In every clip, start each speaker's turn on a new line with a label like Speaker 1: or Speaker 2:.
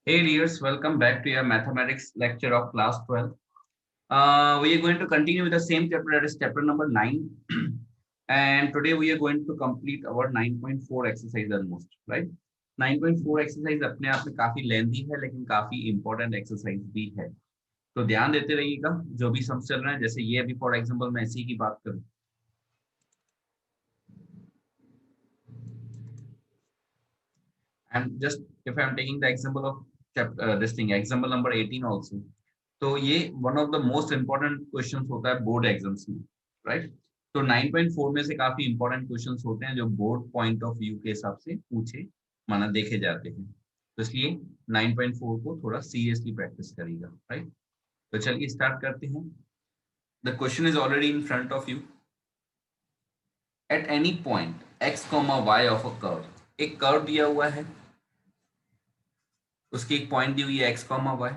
Speaker 1: Hey dears, welcome back to your mathematics lecture of class 12. We are going to continue with the same chapter, that is chapter number 9. And today we are going to complete our 9.4 exercise almost, right? 9.4 exercise अपने आप में काफी lengthy है लेकिन काफी important exercise भी है। तो ध्यान देते रहिएगा जो भी सम चल रहे हैं, जैसे ये अभी फॉर एग्जांपल मैं इसी की बात करूं। And just if I'm taking the example of chapter this thing example number 18 also, तो ये one of the most important questions होता है बोर्ड एग्जाम्स में, राइट? तो 9.4 में से काफी इंपॉर्टेंट क्वेश्चंस होते हैं जो बोर्ड पॉइंट ऑफ व्यू के हिसाब से पूछे माना देखे जाते हैं। तो इसलिए 9.4 को थोड़ा सीरियसली प्रैक्टिस करिएगा, राइट? तो चलिए स्टार्ट करते हैं। The question is already in front of you. At any point X comma Y of a curve, एक कर्व दिया हुआ है, उसकी एक पॉइंट दी हुई है X comma Y.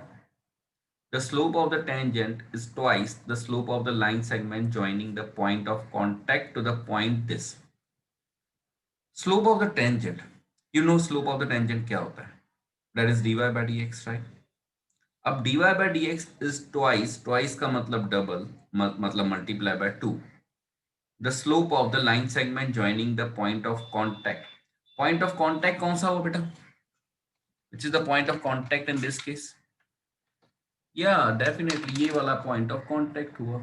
Speaker 1: The slope of the tangent is twice the slope of the line segment joining the point of contact to the point this. Slope of the tangent. You know slope of the tangent क्या होता है? That is dy by dx, right? अब dy by dx is twice. Twice का मतलब double, मतलब multiply by 2. The slope of the line segment joining the point of contact. Point of contact कौन सा हुआ बेटा? Which is the point of contact in this case? Yeah, definitely ये वाला point of contact हुआ.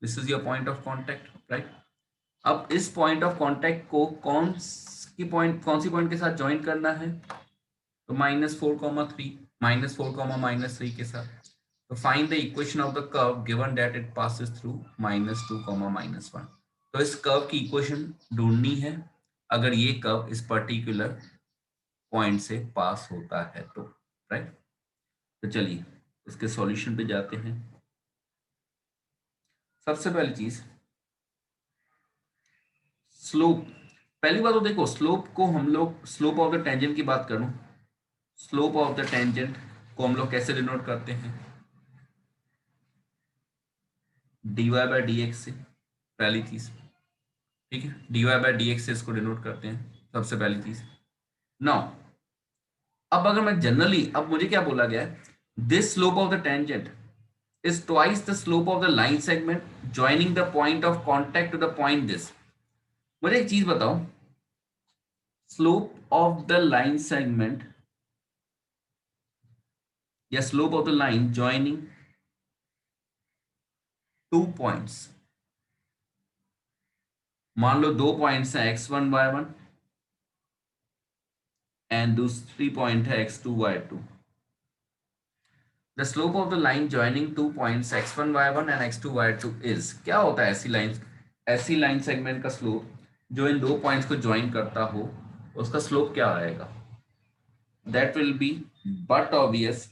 Speaker 1: This is your point of contact, right? अब इस point of contact को कौन सी पॉइंट के साथ ज्वाइन करना है? तो -4,3 -4,-3 के साथ। तो find the equation of the curve given that it passes through -2, -1। तो इस कर्व की इक्वेशन ढूंढनी है अगर ये कर्व इस पर्टिकुलर पॉइंट से पास होता है तो, राइट? तो चलिए इसके सॉल्यूशन पे जाते हैं। सबसे पहली चीज स्लोप। पहली बात तो देखो, स्लोप को हम लोग स्लोप ऑफ द टेंजेंट की बात करूं, स्लोप ऑफ द टेंजेंट को हम लोग कैसे डिनोट करते हैं? dy बाय डी एक्स से, पहली चीज, ठीक है? dy बाय डी एक्स से इसको डिनोट करते हैं, सबसे पहली चीज। नाउ अब अगर मैं जनरली, अब मुझे क्या बोला गया है? This slope of the tangent is twice the slope of the line segment joining the point of contact to the point this. मुझे एक चीज बताओ, slope of the line segment या slope of the line joining two points, मान लो दो points हैं x1 y1 and दूसरी पॉइंट है x2 y2। The slope of the line joining two points x1 y1 and x2 y2 is, क्या होता है ऐसी लाइन सेगमेंट का स्लोप जो इन दो पॉइंट्स को ज्वाइन करता हो, उसका स्लोप क्या आएगा? That will be but obvious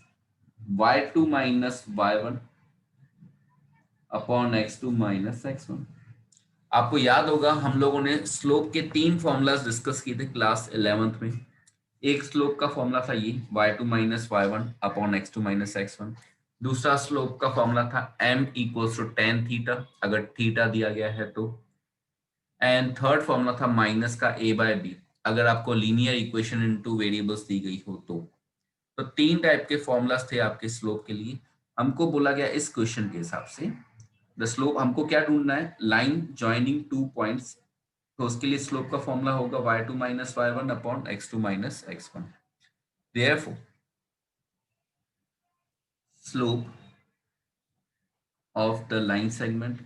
Speaker 1: y2 minus y1 upon x2 minus x1। आपको याद होगा हम लोगों ने स्लोप के तीन फॉर्मूलाज डिस्कस किए थे क्लास 11th में। एक स्लोप का फॉर्मूला था ये y2 minus y1 upon x2 minus x1। दूसरा स्लोप का फॉर्मूला था m equals to tan theta, अगर थीटा दिया गया है तो। एंड थर्ड फॉर्मूला था माइनस का a बाय बी, अगर आपको linear equation in two variables दी गई हो तो। तो तीन टाइप के फॉर्मूलाज थे आपके स्लोप के लिए। हमको बोला गया इस क्वेश्चन के हिसाब से द स्लोप हमको क्या ढूंढना है? Line joining two points. तो उसके लिए स्लोप का फॉर्मूला होगा y2 minus y1 upon x2 minus x1। Therefore, slope of the line segment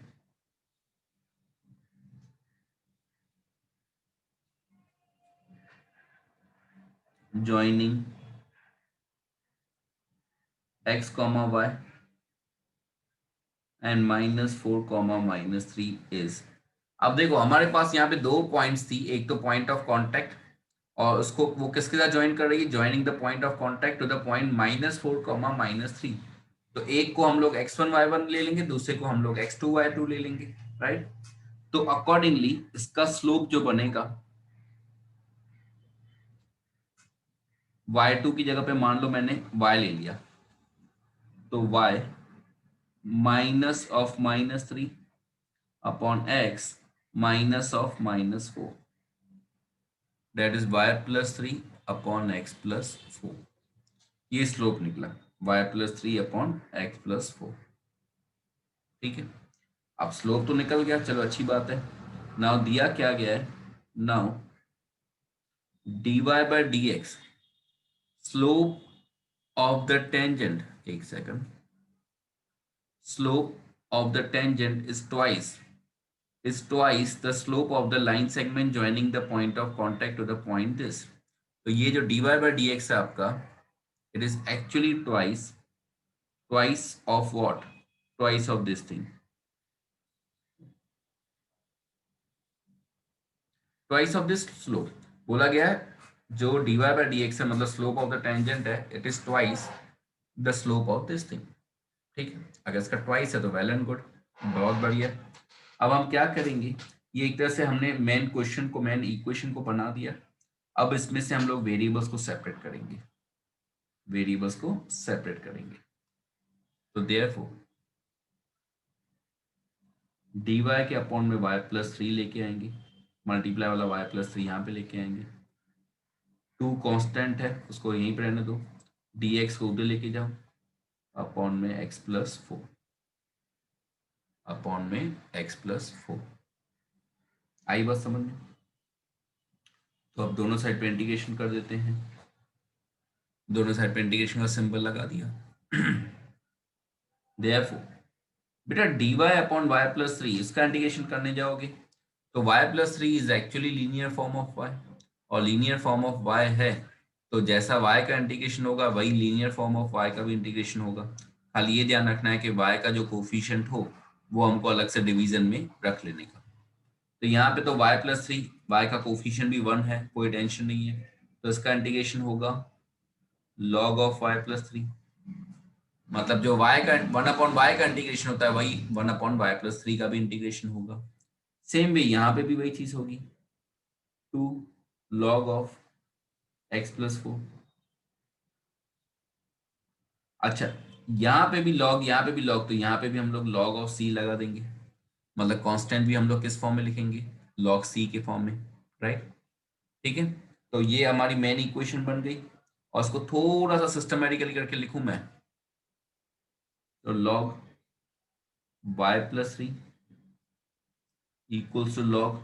Speaker 1: joining x comma y and -4, -3 is. अब देखो हमारे पास यहाँ पे दो पॉइंट्स थी, एक तो पॉइंट ऑफ कांटेक्ट और उसको वो किसके साथ ज्वाइन कर रही है? Joining the point of contact to the point -4, -3। तो एक को हम लोग x1 y1 ले लेंगे, दूसरे को हम लोग x2 y2 ले लेंगे, राइट? तो अकॉर्डिंगली इसका स्लोप जो बनेगा, y2 की जगह पे मान लो मैंने y ले लिया, तो y minus of -3 upon x minus of -4, that is y +3 upon x +4। ये स्लोप निकला y+3/x+4। ठीक है, अब स्लोप तो निकल गया, चलो अच्छी बात है। नाउ दिया क्या गया है, now dy/dx slope of the tangent, एक second, slope of the tangent is twice the slope of the line segment joining the point of contact to the point this। तो ये जो dy/dx है आपका, it is actually twice of what, twice of this thing, twice of this slope। बोला गया है जो dy/dx है मतलब स्लोप ऑफ द टेंजेंट है, it is twice the slope of this thing. ठीक है, अगर इसका ट्वाइस है तो वेल एंड गुड, बहुत बढ़िया। अब हम क्या करेंगे, ये एक तरह से हमने मेन क्वेश्चन को, मेन इक्वेशन को बना दिया। अब इसमें से हम लोग वेरिएबल्स को सेपरेट करेंगे, वेरिएबल्स को सेपरेट करेंगे। तो देयरफॉर dy के अपॉन में y+3 लेके आएंगे, मल्टीप्लाई वाला y+3 यहाँ पे लेके आएंगे। 2 कांस्टेंट है उसको यहीं पे रहने दो, dx को उधर लेके जाओ, अपॉन में x+4, अपॉन में x+4। आई बात समझ में? तो अब दोनों साइड पे इंटीग्रेशन कर देते हैं, दोनों साइड पे इंटीग्रेशन का सिंबल लगा दिया। देयरफॉर बेटा dy/y+3 इसका इंटीग्रेशन करने जाओगे तो y+3 is actually linear form of y, और लीनियर फॉर्म ऑफ y है तो जैसा y का इंटीग्रेशन होगा वही लीनियर फॉर्म ऑफ y का भी इंटीग्रेशन होगा। खाली ये ध्यान रखना है कि y का जो कोफिशिएंट हो वो हमको अलग से डिवीजन में रख लेने का। तो यहाँ पे तो y+3, y का कोफिशिएंट भी 1 है, कोई टेंशन नहीं है, तो इसका इंटीग्रेशन होगा log ऑफ y+3, मतलब जो y का 1/y का इंटीग्रेशन होता है वही 1/y+3 का भी इंटीग्रेशन होगा। सेम वे यहाँ पे भी वही चीज होगी, 2 log ऑफ x+4। अच्छा, यहाँ पे भी log, यहाँ पे भी log, तो यहाँ पे भी हम लोग log ऑफ c लगा देंगे, मतलब कांस्टेंट भी हम लोग किस फॉर्म में लिखेंगे, log c के फॉर्म में, राइट। ठीक है, तो ये हमारी मेन इक्वेशन बन गई, और इसको थोड़ा सा सिस्टमेटिकली करके लिखूं मैं, तो log y+3 equals to log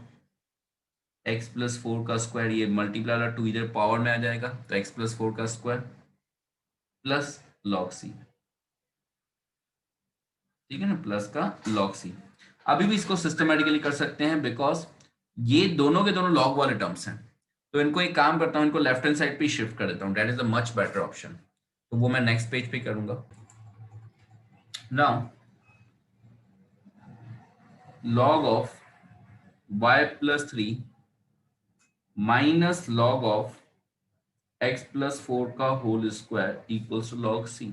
Speaker 1: x+4 का स्क्वायर, ये मल्टीप्लाई वाला 2 इधर पावर में आ जाएगा तो x+4 का स्क्वायर प्लस log c। ठीक है ना, प्लस का log c। अभी भी इसको सिस्टमेटिकली कर सकते हैं बिकॉज ये दोनों के दोनों लॉग वाले टर्म्स हैं, तो इनको एक काम करता हूं, इनको लेफ्ट हैंड साइड पे शिफ्ट कर देता हूं, that is the much better option. तो वो मैं नेक्स्ट पेज पे करूंगा। Now log of y+3 minus log of x+4 का whole square equals to log c।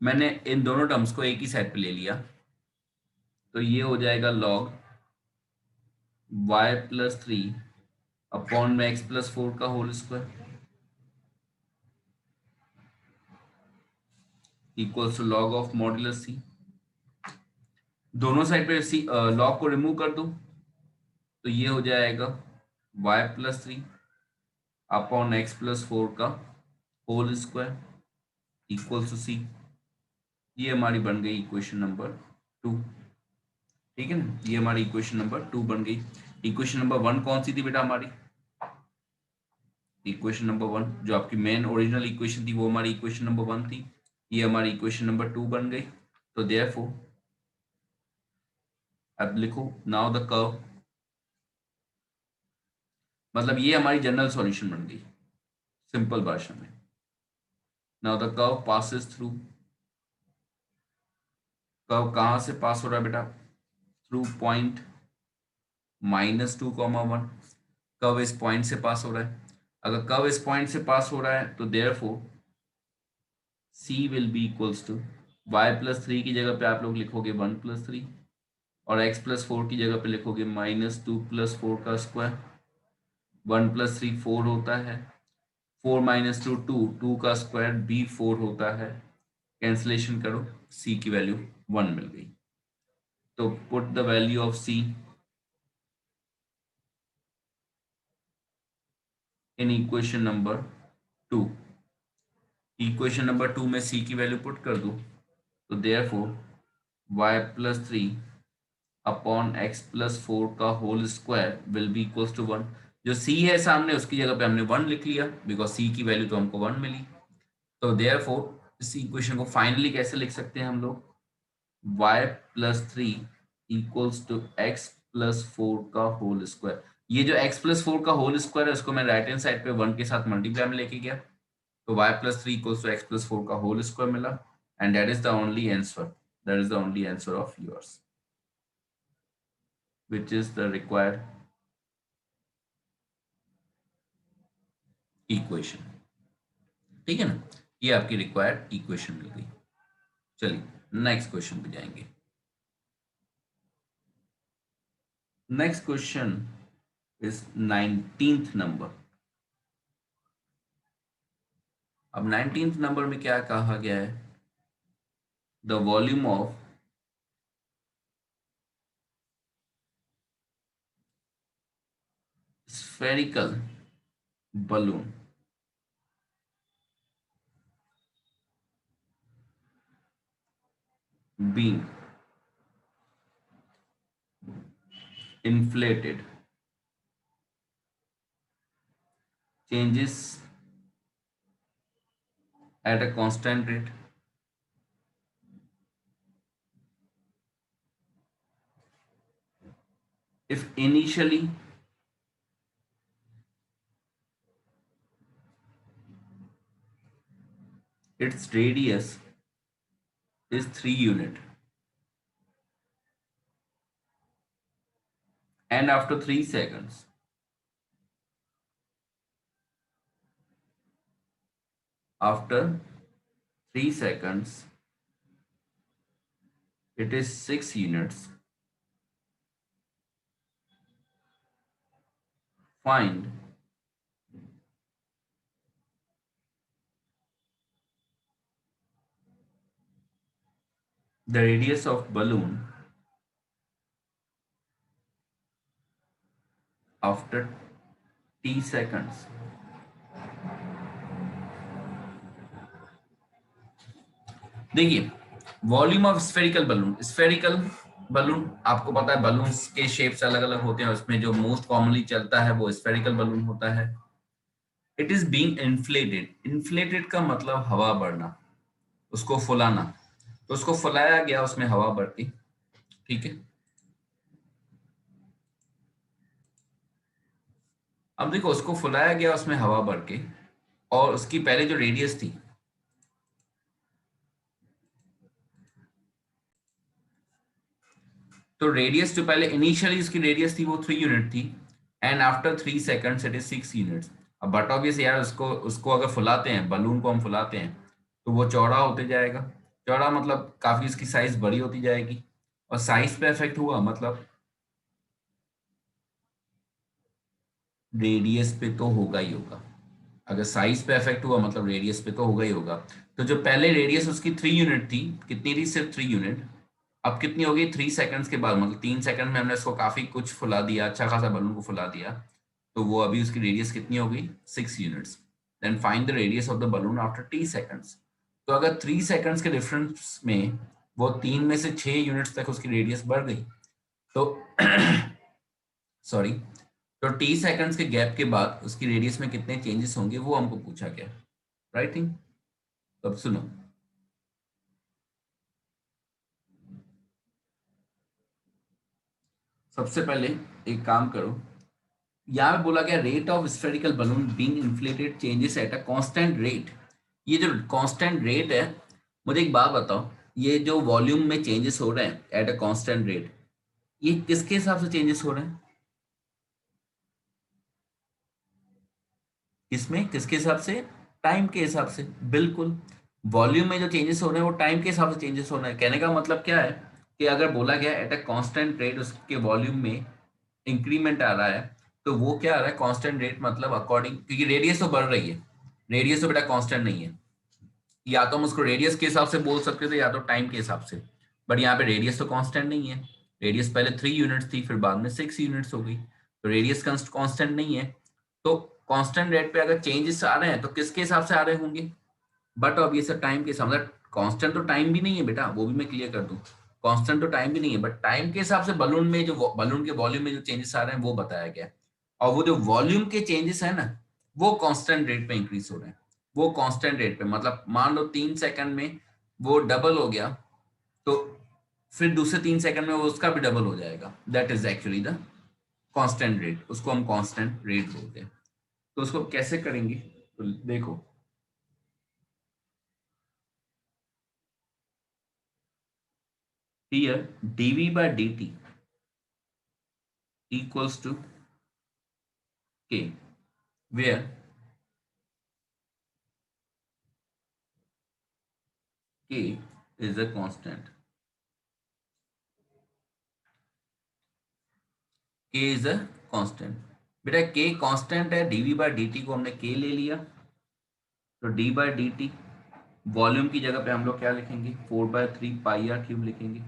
Speaker 1: मैंने इन दोनों टर्म्स को एक ही साइड पे ले लिया, तो ये हो जाएगा log y+3 अपॉन में x+4 का whole square equals to log of modulus c। दोनों साइड पे सी log को रिमूव कर दूं तो ये हो जाएगा y+3 अपॉन x+4 का whole square equals to c। ये हमारी बन गई इक्वेशन नंबर 2। ठीक है ना, ये हमारी इक्वेशन नंबर 2 बन गई। इक्वेशन नंबर 1 कौन सी थी बेटा हमारी, इक्वेशन नंबर 1 जो आपकी मेन ओरिजिनल इक्वेशन थी वो हमारी इक्वेशन नंबर 1 थी, ये हमारी इक्वेशन नंबर 2 बन गई। तो देयरफॉर अब लिखो नाउ द कर्व, मतलब ये हमारी जनरल सॉल्यूशन बन गई सिंपल भाषा में। Now the curve passes through, curve कहां से पास हो रहा है बेटा, थ्रू पॉइंट -2, 1। कर्व इस पॉइंट से पास हो रहा है, अगर कर्व इस पॉइंट से पास हो रहा है तो therefore c will be equals to y+3 की जगह पे आप लोग लिखोगे 1+3, और x+4 की जगह पे लिखोगे -2+4 का स्क्वायर। 1+3 4 होता है, 4 - 2 2, 2 का स्क्वायर भी 4 होता है, कैंसिलेशन करो c की वैल्यू 1 मिल गई। तो put the value of c in equation number 2। Equation number 2 में c की वैल्यू पुट कर दूं तो देयरफॉर y+3 अपॉन x+4 का whole square will be equals to 1। जो c है सामने उसकी जगह पे हमने 1 लिख लिया बिकॉज c की वैल्यू तो हमको 1 मिली। तो देयरफॉर इस इक्वेशन को फाइनली कैसे लिख सकते हैं हम लोग, y+3 इक्वल्स टू x+4 का होल स्क्वायर। ये जो x+4 का होल स्क्वायर है उसको मैं राइट हैंड साइड पे 1 के साथ मल्टीप्लाई में लेके गया तो y+3 इक्वल्स टू x+4 का होल स्क्वायर मिला and that is the only answer, that is the only answer of yours which is the required equation। ठीक है ना, ये आपकी रिक्वायर्ड इक्वेशन मिल गई। चलिए नेक्स्ट क्वेश्चन पे जाएंगे। Next question is 19th number. अब 19th नंबर में क्या कहा गया है, the volume of spherical balloon being inflated changes at a constant rate if initially its radius is 3 unit and after 3 seconds after 3 seconds it is 6 units, find the radius of balloon after t seconds। देखिए volume of spherical balloon, spherical balloon आपको पता है balloons के shapes अलग अलग होते हैं, उसमें जो मोस्ट कॉमनली चलता है वो स्फेरिकल बलून होता है। It is being inflated, inflated का मतलब हवा बढ़ना, उसको फुलाना, तो उसको फुलाया गया उसमें हवा बढ़ती, ठीक है। अब देखो उसको फुलाया गया उसमें हवा बढ़ के और उसकी पहले जो रेडियस थी तो रेडियस जो पहले इनिशियली इसकी रेडियस थी वो 3 यूनिट थी and after 3 seconds it is 6 units. अब बट ऑब्वियस यार उसको उसको अगर फुलाते हैं, बलून को हम फुलाते हैं तो वो चौड़ा होते जाएगा, चौड़ा मतलब काफी इसकी साइज बड़ी होती जाएगी और साइज पे इफेक्ट हुआ मतलब रेडियस पे तो होगा ही होगा। अगर साइज पे इफेक्ट हुआ मतलब रेडियस पे तो होगा ही होगा। तो जो पहले रेडियस उसकी 3 यूनिट थी, कितनी थी, सिर्फ 3 यूनिट, अब कितनी होगी 3 सेकंड्स के बाद, मतलब 3 सेकंड में हमने इसको काफी कुछ फुला दिया, अच्छा खासा बलून को फुला दिया, तो वो अभी उसकी रेडियस कितनी हो गई 6 units. Then find the radius of the balloon after T seconds. तो अगर 3 सेकंड्स के डिफरेंस में वो 3 में से 6 यूनिट्स तक उसकी रेडियस बढ़ गई तो सॉरी, तो टी सेकंड्स के गैप के बाद उसकी रेडियस में कितने चेंजेस होंगे वो हमको पूछा गया, राइट थिंग। अब सुनो, सबसे पहले एक काम करो, यहाँ पे बोला गया rate of spherical balloon being inflated changes at a constant rate. ये जो कांस्टेंट रेट है, मुझे एक बात बताओ, ये जो वॉल्यूम में चेंजेस हो रहे हैं एट अ कांस्टेंट रेट, ये किसके हिसाब से चेंजेस हो रहे हैं, किसमें, किसके हिसाब से, टाइम के हिसाब से, बिल्कुल। वॉल्यूम में जो चेंजेस हो रहे हैं वो टाइम के हिसाब से चेंजेस हो रहे हैं। कहने का मतलब क्या है कि अगर बोला गया एट अ कांस्टेंट रेट उसके वॉल्यूम में इंक्रीमेंट आ रहा है तो वो क्या आ रहा है कांस्टेंट रेट, मतलब अकॉर्डिंग, क्योंकि रेडियस तो बढ़ रही है, रेडियस तो बेटा कांस्टेंट नहीं है, या तो हम उसको रेडियस के हिसाब से बोल सकते थे या तो टाइम के हिसाब से, बट यहाँ पे रेडियस तो कांस्टेंट नहीं है। रेडियस पहले 3 यूनिट्स थी फिर बाद में 6 यूनिट्स हो गई, तो रेडियस कांस्टेंट नहीं है। तो कांस्टेंट रेट पे अगर चेंजेस आ रहे हैं तो किसके हिसाब से आ रहे होंगे, बट ऑब्वियस टाइम के साथ मतलब कांस्टेंट तो टाइम भी नहीं है बेटा, वो भी मैं क्लियर कर दूं। कांस्टेंट तो टाइम भी नहीं है, बट टाइम के हिसाब से बलून में जो बलून के वॉल्यूम में जो चेंजेस आ रहे हैं वो बताया गया है। और वो जो वॉल्यूम के चेंजेस है ना, वो कांस्टेंट रेट पे इंक्रीज हो रहे हैं। वो कांस्टेंट रेट पे मतलब मान लो 3 सेकंड में वो डबल हो गया, तो फिर दूसरे 3 सेकंड में वो उसका भी डबल हो जाएगा। That is actually the constant rate, उसको हम कांस्टेंट रेट बोलते हैं। तो उसको कैसे करेंगे, तो देखो here dv by dt equals to k, where k is a constant, k is a constant। बेटा k कांस्टेंट है, dv by dt को हमने k ले लिया, तो d by dt वॉल्यूम की जगह पे हम लोग क्या लिखेंगे, 4/3 पाई आर क्यूब लिखेंगे।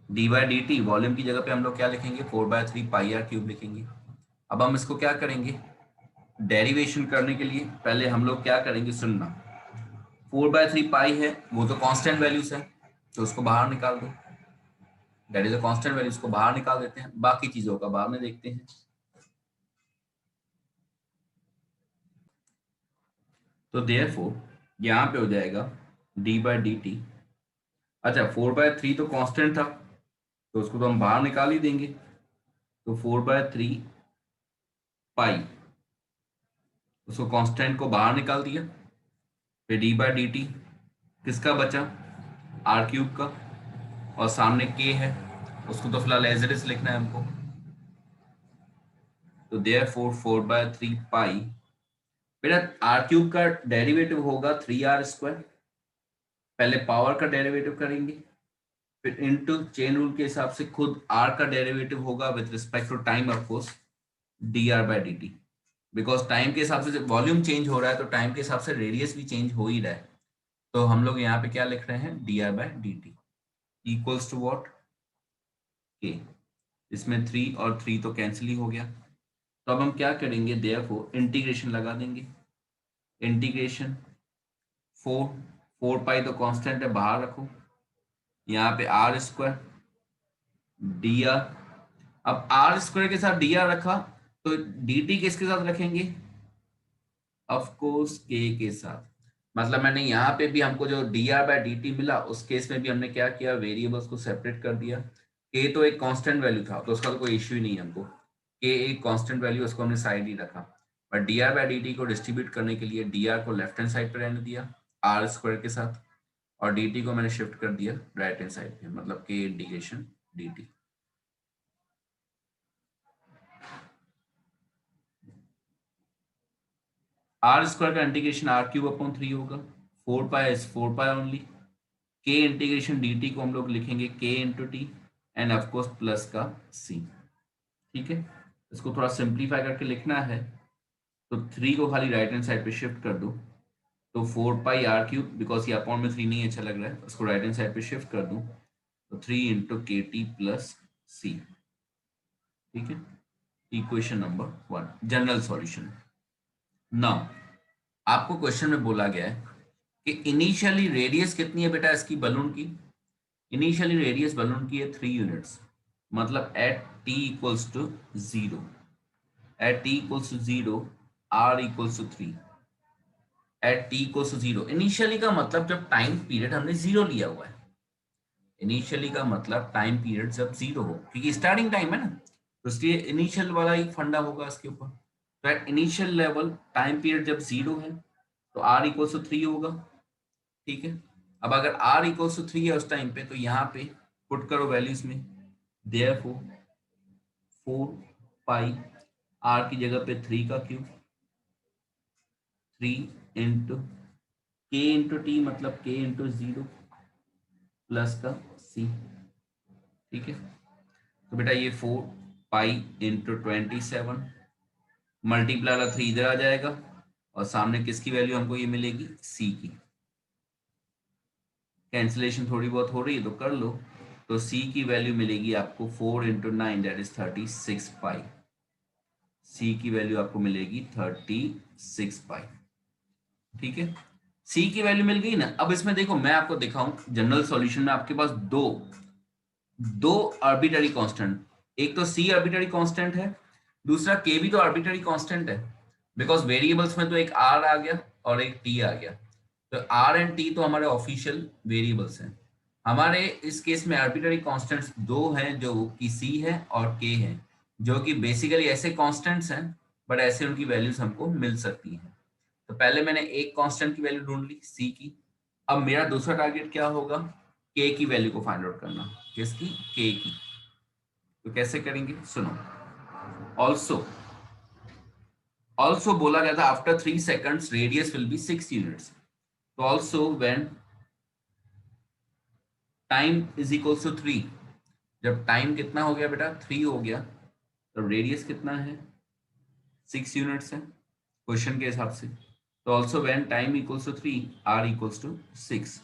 Speaker 1: D by D T volume की जगह पे हम लोग क्या लिखेंगे, 4/3 पाई आर क्यूब लिखेंगे। अब हम इसको क्या करेंगे, डेरिवेशन करने के लिए पहले हम लोग क्या करेंगे, सुनना। 4/3 पाई है, वो तो कांस्टेंट वैल्यूज है, तो उसको बाहर निकाल दो। That is a constant value, उसको बाहर निकाल देते हैं, बाकी चीजों का बाद में देखते हैं। तो देयरफॉर यहाँ पे हो जाएगा डी बाई डी टी। अच्छा 4/3 तो कांस्टेंट था, तो उसको तो हम बाहर निकाल ही देंगे। तो 4/3 पाई, उसको कांस्टेंट को बाहर निकाल दिया। फिर डी बाई डी टी किसका बचा, आर क्यूब का, और सामने के है, उसको तो फिलहाल एज इट इज लिखना है हमको। तो देयरफॉर 4/3 पाई, बेटा आर क्यूब का डेरिवेटिव होगा 3r²। पहले पावर का डेरिवेटिव करेंगे, फिर इनटू चेन रूल के हिसाब से खुद आर का डेरिवेटिव होगा with respect to time of course, D R by D T. Because time के हिसाब से वॉल्यूम चेंज हो रहा है, तो टाइम के हिसाब से रेडियस भी चेंज हो ही रहा है। तो हम लोग यहाँ पे क्या लिख रहे हैं, D R by D T equals to what, K. इसमें 3 और 3 तो कैंसिल ही हो गया। तो अब हम क्या करेंगे, देयरफॉर इंटीग्रेशन लगा देंगे। इंटीग्रेशन 4, 4 पाई तो कांस्टेंट है, बाहर रखो। यहाँ पे r², डी आर। अब r² के साथ डी आर रखा, तो डी टी किसके साथ रखेंगे, ऑफ कोर्स के साथ। मतलब मैंने यहाँ पे भी हमको जो D R by D T मिला, उस केस में भी हमने क्या किया, वेरिएबल्स को सेपरेट कर दिया। के तो एक कांस्टेंट वैल्यू था, तो उसका तो कोई इश्यू ही नहीं है हमको। के एक कांस्टेंट वैल्यू, उसको हमने साइड ही रखा। पर D R by D T को डिस्ट्रीब्यूट करने के लिए डी आर को लेफ्ट हैंड साइड पर रहने दिया r² के साथ, और डी टी को मैंने शिफ्ट कर दिया राइट हैंड साइड पे, मतलब के इंटीग्रेशन डी टी। r² का इंटीग्रेशन r³ अपॉन 3 होगा। 4 पाई इज 4 पाई ओनली। के इंटीग्रेशन डी टी को हम लोग लिखेंगे के into T, and of course plus का सी। ठीक है, इसको थोड़ा सिंप्लीफाई करके लिखना है, तो 3 को खाली राइट हैंड साइड पे शिफ्ट कर दो। तो 4 पाई r³ बिकॉज ये अपॉन में 3 नहीं अच्छा लग रहा है, उसको राइट हैंड साइड पे शिफ्ट कर दूं, तो 3 इंटू के टी प्लस सी। ठीक है, equation number 1 general solution. Now आपको क्वेश्चन में बोला गया है कि इनिशियली रेडियस कितनी है बेटा इसकी, बलून की। इनिशियली रेडियस बलून की है 3 यूनिट्स, मतलब at T equals to 0, at T equals to 0 R equals to 3, at T equals to 0। Initially का मतलब जब टाइम पीरियड हमने 0 लिया हुआ है। इनिशियली का मतलब टाइम पीरियड जब 0 हो, क्योंकि स्टार्टिंग टाइम है ना, तो इसलिए इनिशियल वाला ही फंडा होगा इसके ऊपर। तो at initial level time period जब 0 है, तो आर इक्वल्स टू 3 होगा। ठीक है, अब अगर r इक्वल्स टू 3 है उस टाइम पे, तो यहाँ पे पुट करो वैल्यूज में। देयरफॉर 4 पाई, r की जगह पे 3 का क्यूब, 3 इंटू के इंटू टी, मतलब के इंटू 0 प्लस का c। ठीक है, तो बेटा ये 4 पाई इंटू 27, मल्टीप्लाई वाला 3 इधर आ जाएगा, और सामने किसकी वैल्यू हमको ये मिलेगी, c की। कैंसिलेशन थोड़ी बहुत हो रही है तो कर लो, तो c की वैल्यू मिलेगी आपको 4 into 9 that is 36 pi. c की वैल्यू आपको मिलेगी 36 पाई। ठीक है, सी की वैल्यू मिल गई ना। अब इसमें देखो मैं आपको दिखाऊं जनरल सॉल्यूशन में आपके पास दो दो आर्बिट्ररी कांस्टेंट, एक तो सी आर्बिट्ररी कांस्टेंट है, दूसरा के भी तो आर्बिट्ररी कांस्टेंट है, बिकॉज वेरिएबल्स में तो एक आर आ गया और एक टी आ गया। तो आर एंड टी तो हमारे ऑफिशियल वेरिएबल्स हैं। हमारे इस केस में आर्बिट्ररी कांस्टेंट्स दो हैं, जो कि सी है और के है, जो कि बेसिकली ऐसे कांस्टेंट्स हैं, बट ऐसे उनकी वैल्यूज हमको मिल सकती हैं। तो पहले मैंने एक कांस्टेंट की वैल्यू ढूंढ ली सी की। अब मेरा दूसरा टारगेट क्या होगा, के की वैल्यू को फाइंड आउट करना। किसकी, के की। तो कैसे करेंगे सुनो। ऑल्सो ऑल्सो बोला गया था after 3 seconds radius will be 6 units. तो also when time is equals to 3, जब टाइम कितना हो गया बेटा 3 हो गया, तो रेडियस कितना है 6 यूनिट्स है क्वेश्चन के हिसाब से। तो also when time equals to 3 R equals to 6।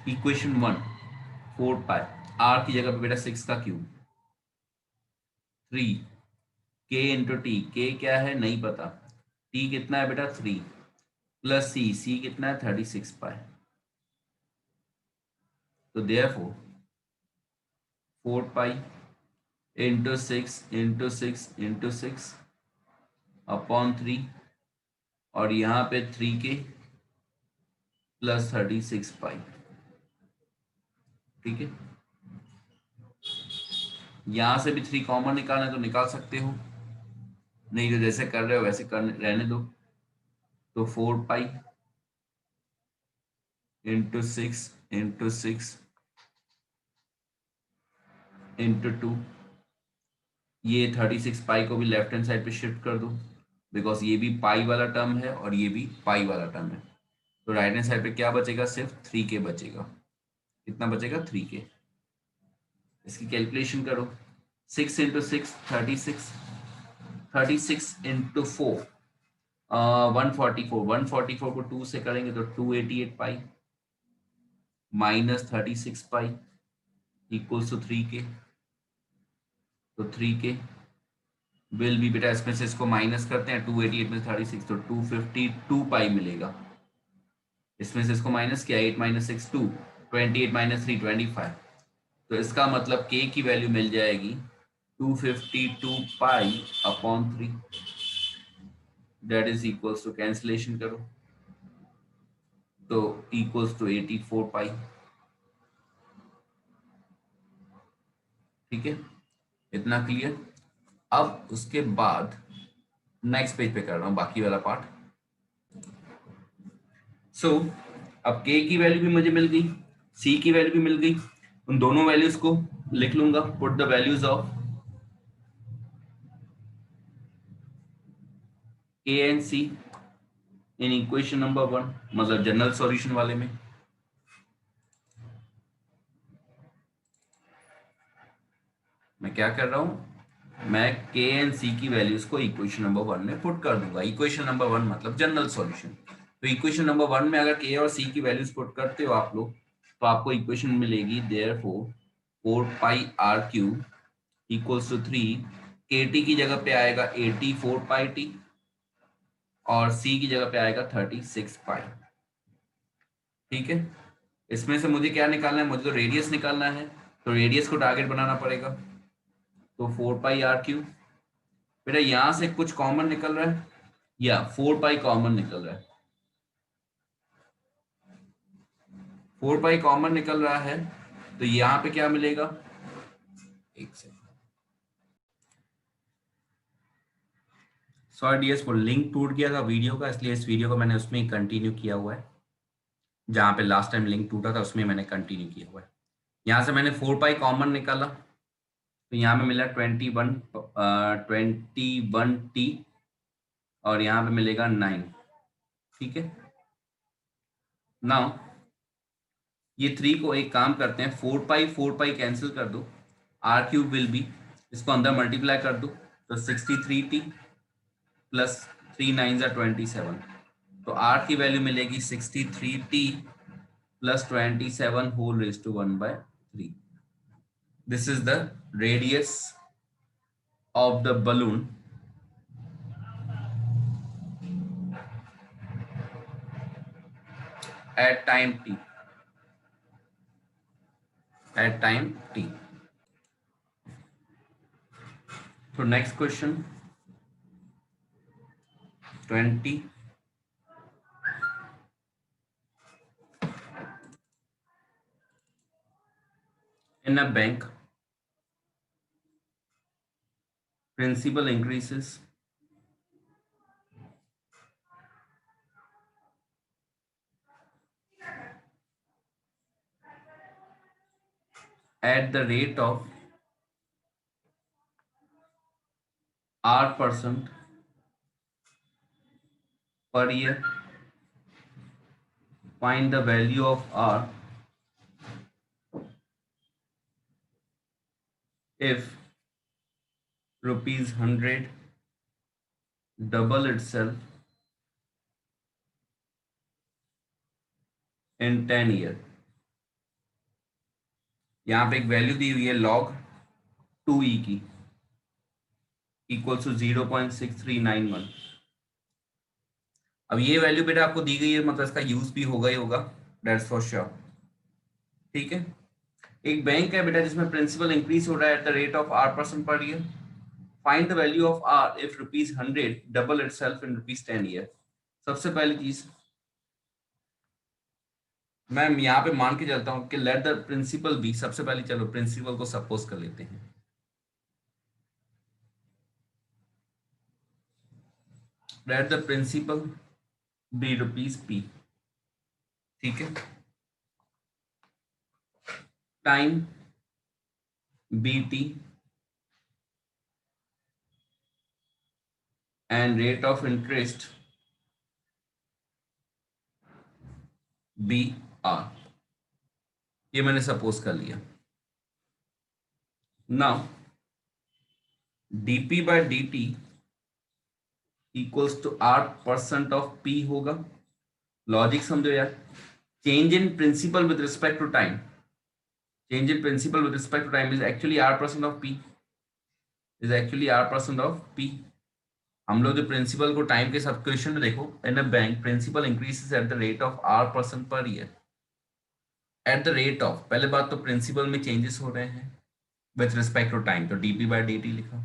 Speaker 1: Equation 1, 4 pi, R की जगह पे बेटा 6 का क्यूब, 3 के इंटू टी, के क्या है नहीं पता, टी कितना है बेटा 3, प्लस सी, सी कितना है 36 पाई। तो देयरफॉर 4 पाई इंटू 6 अपॉन 3, और यहाँ पे 3 के प्लस 36 पाई। ठीक है, यहाँ से भी 3 कॉमन निकालना है तो निकाल सकते हो, नहीं तो जैसे कर रहे हो वैसे कर रहने दो। तो 4 पाई इंटू 6 इंटू 2, ये 36 पाई को भी लेफ्ट हैंड साइड पे शिफ्ट कर दो, बिकॉज ये भी पाई वाला टर्म है और ये भी पाई वाला टर्म है। तो राइट हैंड साइड पे क्या बचेगा, सिर्फ 3 के बचेगा। कितना बचेगा 3 के। इसकी कैलकुलेशन करो, 6 इंटू 6 36, 36 इंटू 4 144, 144 को 2 से करेंगे तो 288 pi minus 36 pi equals to 3 K. तो 3 के विल भी बेटा इसमें से इसको माइनस करते हैं, 288 में 36 तो 252 पाई मिलेगा। इसमें से इसको माइनस किया, 8 माइनस 6 2, 28 माइनस 3 25। तो इसका मतलब के की वैल्यू मिल जाएगी 252 pi upon 3, that is equals to, cancellation करो तो इक्वल्स टू 84 पाई। ठीक है, इतना क्लियर। अब उसके बाद नेक्स्ट पेज पे कर रहा हूं बाकी वाला पार्ट। सो अब के की वैल्यू भी मुझे मिल गई, सी की वैल्यू भी मिल गई, उन दोनों वैल्यूज को लिख लूंगा, put the values of K and C in equation number 1, मतलब जनरल सॉल्यूशन वाले में। मैं क्या कर रहा हूं, मैं के एंड सी की वैल्यूज को इक्वेशन नंबर 1 में पुट कर दूंगा। इक्वेशन नंबर 1 मतलब जनरल सॉल्यूशन। तो इक्वेशन नंबर 1 में अगर के और सी की वैल्यूज पुट करते हो आप लोग, तो आपको इक्वेशन मिलेगी therefore 4 pi r³ equals to 3, के टी की जगह पे आएगा 84 पाई टी और सी की जगह पे आएगा 36 पाई। ठीक है, इसमें से मुझे क्या निकालना है, मुझे तो रेडियस निकालना है, तो रेडियस को टारगेट बनाना पड़ेगा। तो 4 पाई r³ बेटा यहां से कुछ कॉमन निकल रहा है, या 4 पाई कॉमन निकल रहा है, 4 पाई कॉमन निकल रहा है, तो यहाँ पे क्या मिलेगा, एक सेकंड, सॉरी डियर्स वो लिंक टूट गया था वीडियो का, इसलिए इस वीडियो को मैंने उसमें ही कंटिन्यू किया हुआ है, जहाँ पे लास्ट टाइम लिंक टूटा था उसमें मैंने कंटिन्यू किया हुआ है। यहाँ से मैंने 4 पाई कॉमन निकाला, तो यहाँ पे मिला 21 टी और यहाँ पे मिलेगा 9। ठीक है, नाउ ये 3 को एक काम करते हैं, 4 पाई कैंसिल कर दो, r³ विल बी, इसको अंदर मल्टीप्लाई कर दो तो 63t प्लस 3 9 27। तो r की वैल्यू मिलेगी 63t plus 27 whole raise to 1/3। This is the radius of the balloon at time t. At time t. So next question 20. In a bank, principal increases at the rate of R% per year. Find the value of R if rupees 100 double itself in 10 year. यहाँ पे एक value दी हुई है log 2e की equal to 0.6391। अब ये value बेटा आपको दी गई है, मतलब इसका यूज भी होगा ही होगा, दैट्स फॉर श्योर। ठीक है, एक बैंक है बेटा जिसमें प्रिंसिपल इंक्रीज हो रहा है eight the rate of R% per year. Find the value of R if rupees 100 double itself in rupees 10 year. सबसे पहली चीज मैं यहाँ पे मान के चलता हूँ कि लेट द प्रिंसिपल बी, सबसे पहले चलो प्रिंसिपल को सपोज कर लेते हैं। Let the principal be rupees P. ठीक है, time be T and rate of interest be R, ये मैंने सपोज कर लिया। Now dp by dt equals to R% of p होगा। लॉजिक समझो यार, change in principal with respect to time, change in principal with respect to time is actually R% of p, is actually R% of p। हम लोग जो principal को time के साथ question में देखो, in a bank principal increases at the rate of R% per year. At the rate of, पहले बात तो प्रिंसिपल में चेंजेस हो रहे हैं विथ रिस्पेक्ट टू टाइम, तो dp बाय dt लिखा।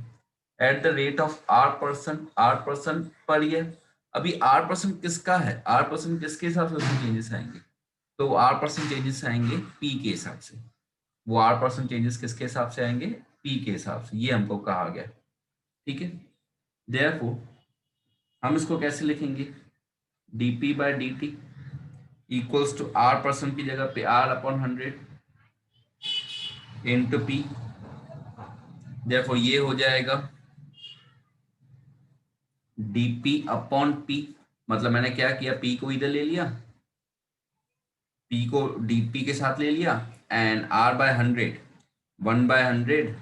Speaker 1: At the rate of R% per year. अभी R% किसका है, R% किसके हिसाब से उसमें चेंजेस आएंगे, तो R% चेंजेस आएंगे p के हिसाब से। वो R% चेंजेस किसके हिसाब से आएंगे, p के हिसाब से, ये हमको कहा गया। ठीक है, देयरफॉर हम इसको कैसे लिखेंगे, dp by dt equals to R% की जगह पे R/100 इंटू p। देयरफॉर ये हो जाएगा dp/p, मतलब मैंने क्या किया, p को इधर ले लिया, p को dp के साथ ले लिया, एंड R/100 1/100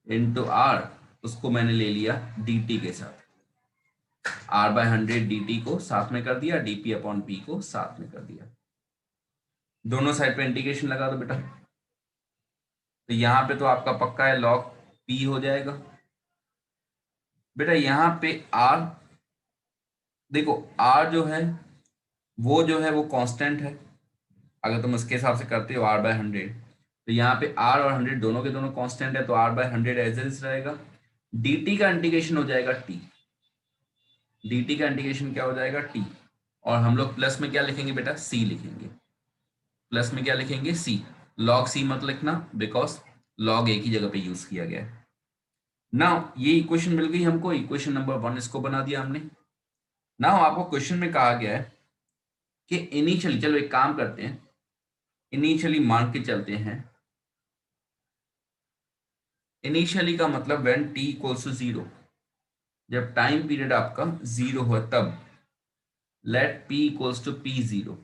Speaker 1: इंटू r, उसको मैंने ले लिया dt के साथ। R/100 dt को साथ में कर दिया, dp/p को साथ में कर दिया। दोनों साइड पे इंटीग्रेशन लगा दो बेटा, तो यहां पे तो आपका पक्का है log p हो जाएगा। बेटा यहाँ पे r, देखो r जो है वो कांस्टेंट है, अगर तुम इसके हिसाब से करते हो R/100, तो यहाँ पे r और 100 दोनों के दोनों कांस्टेंट है, तो R/100 एज इज रहेगा। dt का इंटीग्रेशन हो जाएगा t, dt का इंटीग्रेशन क्या हो जाएगा t, और हम लोग प्लस में क्या लिखेंगे बेटा, c लिखेंगे। प्लस में क्या लिखेंगे, c। log c मत लिखना, बिकॉज log एक ही जगह पे यूज किया गया है। नाउ ये इक्वेशन मिल गई हमको, इक्वेशन नंबर 1 इसको बना दिया हमने। नाउ आपको क्वेश्चन में कहा गया है कि इनिशियली, चलो एक काम करते हैं, इनिशियली मान के चलते हैं। इनिशियली का मतलब व्हेन t इक्वल्स टू 0, जब टाइम पीरियड आपका 0 हो तब। Let p equals to p0।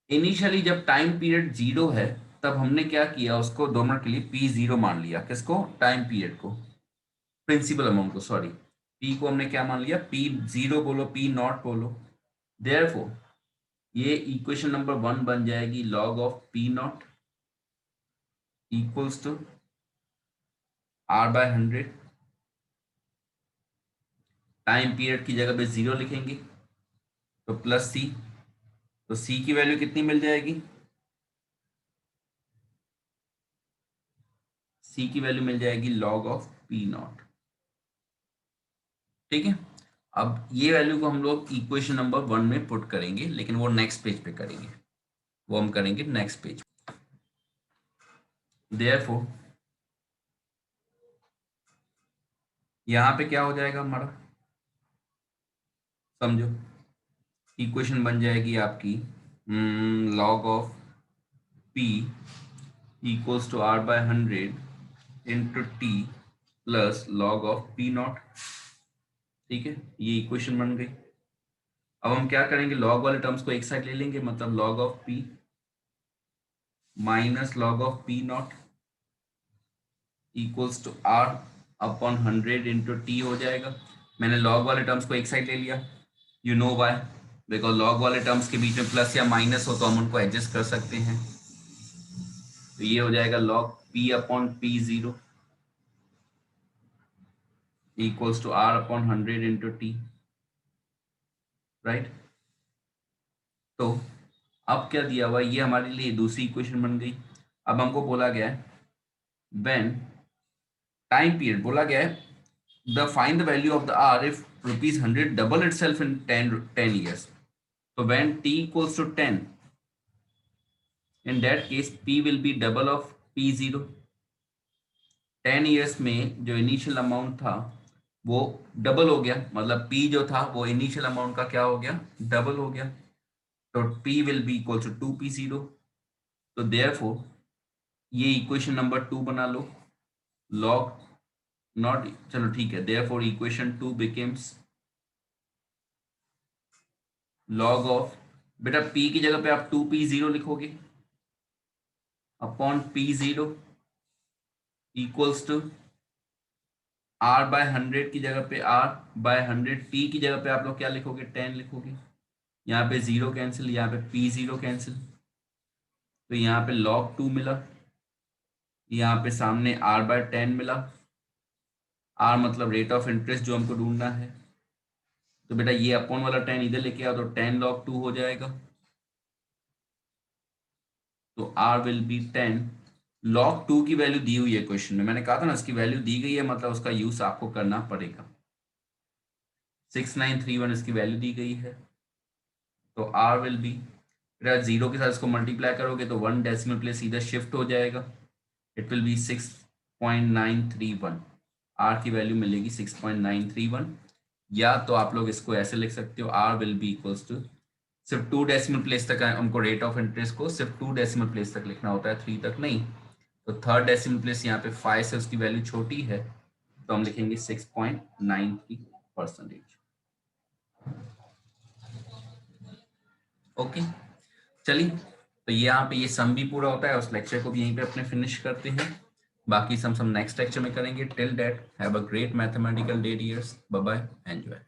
Speaker 1: Initially जब टाइम पीरियड 0 है तब हमने क्या किया, उसको 2 मिनट के लिए p0 मान लिया। किसको, टाइम पीरियड को, प्रिंसिपल अमाउंट को, सॉरी, p को हमने क्या मान लिया, p0 बोलो, p0 बोलो। देयरफॉर ये इक्वेशन नंबर 1 बन जाएगी log of p0 equals to R/100 time period की जगह पे 0 लिखेंगे तो प्लस सी, तो सी की वैल्यू कितनी मिल जाएगी, सी की वैल्यू मिल जाएगी log ऑफ पी नॉट। ठीक है, अब ये वैल्यू को हम लोग इक्वेशन नंबर 1 में पुट करेंगे, लेकिन वो नेक्स्ट पेज पे करेंगे, वो हम करेंगे नेक्स्ट पेज। देयरफॉर यहां पे क्या हो जाएगा हमारा, समझो, इक्वेशन बन जाएगी आपकी log of p equals to r by 100 into T plus log of P naught. ठीक है, ये इक्वेशन बन गई। अब हम क्या करेंगे, लॉग वाले टर्म्स को एक साइड ले लेंगे, मतलब log of p minus log of P naught equals to r upon 100 into T हो जाएगा। मैंने log वाले टर्म्स को एक साइड ले लिया, you know why, because log वाले टर्म्स के बीच में प्लस या माइनस हो तो हम उनको एडजस्ट कर सकते हैं। तो ये हो जाएगा log p upon P zero equals to r upon 100 into T, right. तो अब क्या दिया हुआ, ये हमारे लिए दूसरी इक्वेशन बन गई। अब हमको बोला गया है व्हेन टाइम पीरियड, बोला गया है the find the value of the r if ₹100 double itself in 10 years। तो when t equals to 10, in that case p will be double of p0। 10 years में जो इनिशियल अमाउंट था वो double हो गया, मतलब p जो था वो इनिशियल अमाउंट का क्या हो गया, डबल हो गया। तो p will be equal to 2p0। तो therefore ये इक्वेशन नंबर 2 बना लो, log नॉट, चलो ठीक है, therefore equation 2 becomes log of, बेटा p की जगह पे आप 2p0 लिखोगे upon p0 equals to r by 100 की जगह पे r बाय 100, t की जगह पे आप लोग क्या लिखोगे, 10 लिखोगे। यहाँ पे 0 कैंसिल, यहाँ पे p0 कैंसिल, तो यहाँ पे log 2 मिला, यहाँ पे सामने r बाय 10 मिला। r मतलब रेट ऑफ इंटरेस्ट जो हमको ढूंढना है, तो बेटा ये अपॉन वाला 10 इधर लेके आओ तो 10 log 2 हो जाएगा। तो r विल बी 10 log 2 की वैल्यू दी हुई है क्वेश्चन में, मैंने कहा था ना इसकी वैल्यू दी गई है, मतलब उसका यूज आपको करना पड़ेगा। 6931 इसकी वैल्यू दी गई है, तो r विल बी, जीरो के साथ इसको मल्टीप्लाई करोगे तो 1 डेसिमल प्लेस सीधा शिफ्ट हो जाएगा, इट विल बी 6.931। r की वैल्यू मिलेगी 6.931, या तो आप लोग इसको ऐसे लिख सकते हो, r will be equals to, सिर्फ 2 डेसिमल प्लेस तक हमको रेट ऑफ इंटरेस्ट को सिर्फ 2 डेसिमल प्लेस तक लिखना होता है, 3 तक नहीं। तो थर्ड डेसिमल प्लेस यहाँ पे 5 से उसकी वैल्यू छोटी है, तो हम लिखेंगे 6.93%। ओके, चलिए, तो यहाँ पे ये सम भी पूरा होता है, उस लेक्चर को भी यहीं पे अपने फिनिश करते हैं। बाकी सम नेक्स्ट लेक्चर में करेंगे। Till that have a great mathematical day dears, bye bye, enjoy.